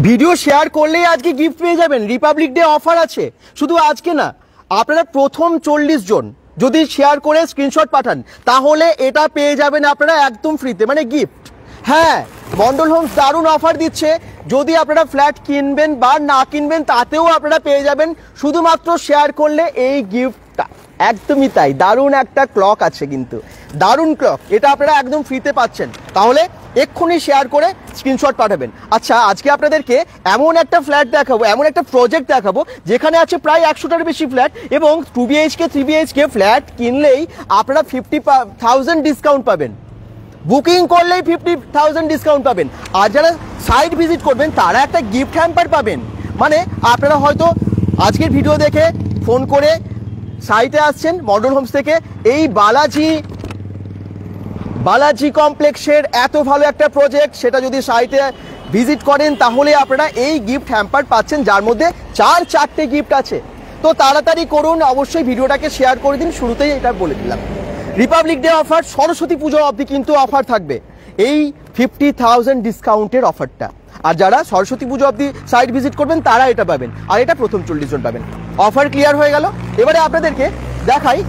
Video share করলেই আজকে gift পেয়ে যাবেন। রিপাবলিক ডে অফার আছে, শুধু আজকে না, আপনারা প্রথম 40 জন যদি শেয়ার করে স্ক্রিনশট পাঠান তাহলে এটা পেয়ে যাবেন আপনারা একদম ফ্রিতে, মানে গিফট। হ্যাঁ, মন্ডল হোমস দারুণ অফার দিচ্ছে। যদি আপনারা ফ্ল্যাট কিনবেন বা না কিনবেন তাতেও আপনারা পেয়ে যাবেন শুধুমাত্র শেয়ার করলে এই গিফটটা। একদমই তাই, দারুণ একটা ক্লক আছে, কিন্তু দারুণ ক্লক, এটা আপনারা একদম ফ্রিতে পাচ্ছেন। তাহলে এক্ষুনি শেয়ার করে স্ক্রিনশট পাঠাবেন। আচ্ছা, আজকে আপনাদেরকে এমন একটা ফ্ল্যাট দেখাবো, এমন একটা প্রজেক্ট দেখাবো যেখানে আছে প্রায় 100টার বেশি ফ্ল্যাট, এবং 2 BHK 3 BHK ফ্ল্যাট কিনলেই আপনারা 50,000 ডিসকাউন্ট পাবেন। বুকিং করলেই 50,000 ডিসকাউন্ট পাবেন। আর যারা সাইট ভিজিট করবেন তারা একটা গিফট হ্যাম্পার পাবেন। মানে আপনারা হয়তো আজকের ভিডিও দেখে ফোন করে সাইটে আসছেন মন্ডল হোমস থেকে, এই বালাজি কমপ্লেক্সের এত ভালো একটা প্রজেক্ট, সেটা যদি সাইটে ভিজিট করেন তাহলে আপনারা এই গিফট হ্যাম্পার পাচ্ছেন, যার মধ্যে 4টে গিফট আছে। তো তাড়াতাড়ি করুন, অবশ্যই ভিডিওটাকে শেয়ার করে দিন। শুরুতেই এটা বলে দিলাম, রিপাবলিক ডে অফার, সরস্বতী পুজো অবধি কিন্তু অফার থাকবে এই 50,000 ডিসকাউন্টের অফারটা। আর যারা সরস্বতী পুজো অবধি সাইট ভিজিট করবেন তারা এটা পাবেন, আর এটা প্রথম 40 জন পাবেন। অফার ক্লিয়ার হয়ে গেল। এবারে আপনাদেরকে দেখাই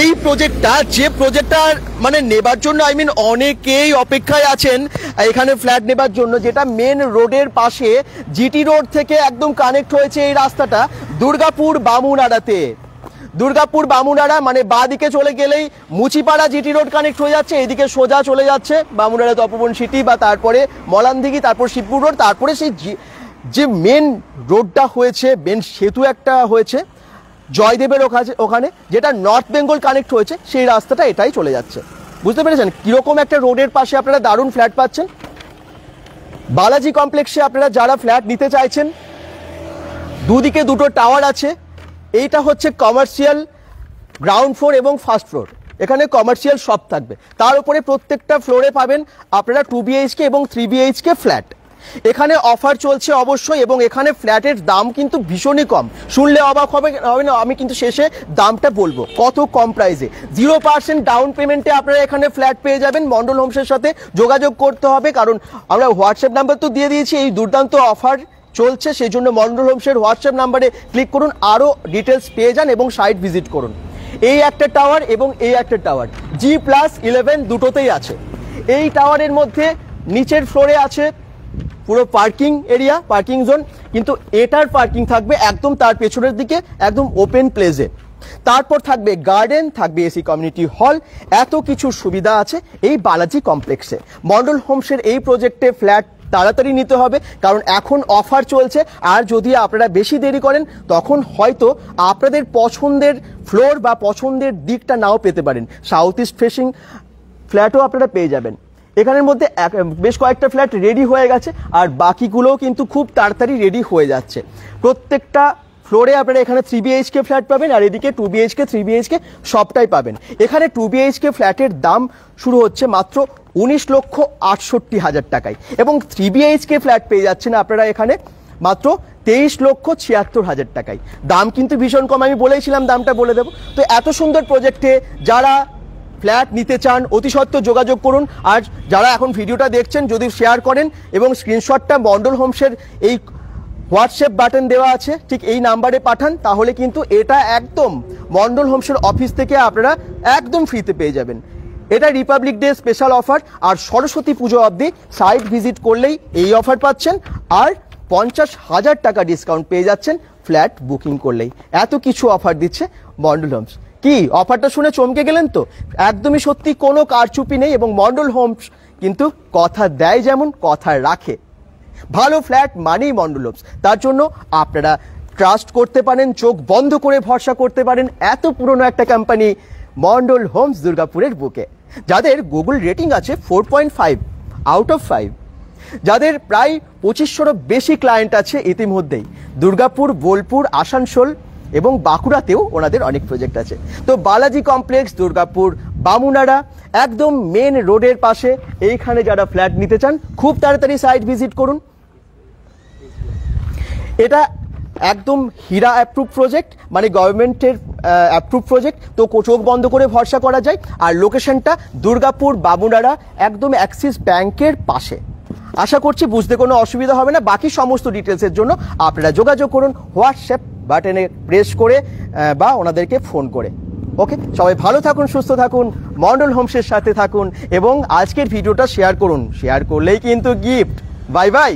এই প্রজেক্টটা, যে প্রজেক্টটার মানে নেবার জন্য অনেকেই অপেক্ষায় আছেন এখানে ফ্ল্যাট নেবার জন্য, যেটা মেন রোডের পাশে, জিটি রোড থেকে একদম কানেক্ট হয়েছে এই রাস্তাটা দুর্গাপুর বামুনাড়াতে। দুর্গাপুর বামুনাড়া মানে বাঁ দিকে চলে গেলেই মুচিপাড়া জিটি রোড কানেক্ট হয়ে যাচ্ছে, এদিকে সোজা চলে যাচ্ছে বামুনাড়া তপবন সিটি, বা তারপরে মলানদিঘি, তারপর শিবপুর রোড, তারপরে সেই যে মেন রোডটা হয়েছে, মেন সেতু একটা হয়েছে জয়দেবের ওখানে, যেটা নর্থ বেঙ্গল কানেক্ট হয়েছে, সেই রাস্তাটা এটাই চলে যাচ্ছে। বুঝতে পেরেছেন কিরকম একটা রোডের পাশে আপনারা দারুণ ফ্ল্যাট পাচ্ছেন। বালাজি কমপ্লেক্সে আপনারা যারা ফ্ল্যাট নিতে চাইছেন, দুদিকে দুটো টাওয়ার আছে। এইটা হচ্ছে কমার্শিয়াল গ্রাউন্ড ফ্লোর এবং ফার্স্ট ফ্লোর, এখানে কমার্শিয়াল শপ থাকবে। তার উপরে প্রত্যেকটা ফ্লোরে পাবেন আপনারা 2 BHK এবং 3 BHK ফ্ল্যাট। এখানে অফার চলছে অবশ্যই, এবং এখানে ফ্ল্যাটের দাম কিন্তু ভীষণই কম, শুনলে অবাক হবে না। আমি কিন্তু শেষে দামটা বলবো কত কম প্রাইসে। 0% ডাউন পেমেন্টে আপনারা এখানে ফ্ল্যাট পেয়ে যাবেন। মন্ডল হোমসের সাথে যোগাযোগ করতে হবে, কারণ আমরা হোয়াটসঅ্যাপ নাম্বার তো দিয়ে দিয়েছি। এই দুর্দান্ত অফার চলছে, সেই জন্য মন্ডল হোমসের হোয়াটসঅ্যাপ নাম্বারে ক্লিক করুন, আরও ডিটেলস পেয়ে যান এবং সাইট ভিজিট করুন। এই একটা টাওয়ার এবং এই একটা টাওয়ার, G+11 দুটোতেই আছে। এই টাওয়ারের মধ্যে নিচের ফ্লোরে আছে পুরো পার্কিং এরিয়া, পার্কিং জোন, কিন্তু এটার পার্কিং থাকবে একদম তার পেছনের দিকে, একদম ওপেন প্লেসে। তারপর থাকবে গার্ডেন, থাকবে এসি কমিউনিটি হল, এত কিছু সুবিধা আছে এই বালাজি কমপ্লেক্সে। মন্ডল হোমসের এই প্রজেক্টে ফ্ল্যাট তাড়াতাড়ি নিতে হবে, কারণ এখন অফার চলছে। আর যদি আপনারা বেশি দেরি করেন তখন হয়তো আপনাদের পছন্দের ফ্লোর বা পছন্দের দিকটা নাও পেতে পারেন। সাউথ ইস্ট ফেসিং ফ্ল্যাটও আপনারা পেয়ে যাবেন। এখানের মধ্যে বেশ কয়েকটা ফ্ল্যাট রেডি হয়ে গেছে, আর বাকিগুলোও কিন্তু খুব তাড়াতাড়ি রেডি হয়ে যাচ্ছে। প্রত্যেকটা ফ্লোরে আপনারা এখানে 3 BHK ফ্ল্যাট পাবেন, আর এদিকে 2 BHK 3 BHK সবটাই পাবেন। এখানে 2 BHK ফ্ল্যাটের দাম শুরু হচ্ছে মাত্র 19,68,000 টাকায়, এবং 3 BHK ফ্ল্যাট পেয়ে যাচ্ছেন আপনারা এখানে মাত্র 23,76,000 টাকায়। দাম কিন্তু ভীষণ কম, আমি বলেইছিলাম দামটা বলে দেবো। তো এত সুন্দর প্রজেক্টে যারা ফ্ল্যাট নিতে চান অতি সত্ত্বর যোগাযোগ করুন। আর যারা এখন ভিডিওটা দেখছেন যদি শেয়ার করেন এবং স্ক্রিনশটটা মন্ডল হোমসের এই হোয়াটসঅ্যাপ বাটন দেওয়া আছে ঠিক এই নাম্বারে পাঠান, তাহলে কিন্তু এটা একদম মন্ডল হোমসের অফিস থেকে আপনারা একদম ফ্রিতে পেয়ে যাবেন। এটা রিপাবলিক ডে স্পেশাল অফার, আর সরস্বতী পুজো অবধি সাইট ভিজিট করলেই এই অফার পাচ্ছেন, আর 50,000 টাকা ডিসকাউন্ট পেয়ে যাচ্ছেন ফ্ল্যাট বুকিং করলেই। এত কিছু অফার দিচ্ছে মন্ডল হোমস। কি অফারটা শুনে চমকে গেলেন তো? একদমই সত্যি, কোনো কারচুপি নেই, এবং মন্ডল হোমস কিন্তু কথা দেয় যেমন কথা রাখে। ভালো ফ্ল্যাট মানেই মন্ডল হোমস, তার জন্য আপনারা ট্রাস্ট করতে পারেন, চোখ বন্ধ করে ভরসা করতে পারেন। এত পুরনো একটা কোম্পানি মন্ডল হোমস দুর্গাপুরের বুকে, যাদের গুগল রেটিং আছে 4.5 আউট অফ 5, যাদের প্রায় 2500-এরও বেশি ক্লায়েন্ট আছে ইতিমধ্যেই। দুর্গাপুর, বোলপুর, আসানসোল এবং বাঁকুড়াতেও ওনাদের অনেক প্রজেক্ট আছে। তো বালাজি কমপ্লেক্স দুর্গাপুর বামুনাড়া, একদম মেন রোডের পাশে। এইখানে যারা ফ্ল্যাট নিতে চান খুব তাড়াতাড়ি সাইট ভিজিট করুন। এটা একদম হীরা অ্যাপ্রুভ প্রজেক্ট, মানে গভর্নমেন্টের অ্যাপ্রুভ প্রজেক্ট, তো চোখ বন্ধ করে ভরসা করা যায়। আর লোকেশনটা দুর্গাপুর বামুনাড়া, একদম অ্যাক্সিস ব্যাংকের পাশে। আশা করছি বুঝতে কোনো অসুবিধা হবে না। বাকি সমস্ত ডিটেলসের জন্য আপনারা যোগাযোগ করুন হোয়াটসঅ্যাপ বাটনে প্রেস করে বা ওনাদেরকে ফোন করে। ওকে, সবাই ভালো থাকুন, সুস্থ থাকুন, মন্ডল হোমসের সাথে থাকুন এবং আজকের ভিডিওটা শেয়ার করুন। শেয়ার করলেই কিন্তু গিফট। Bye bye.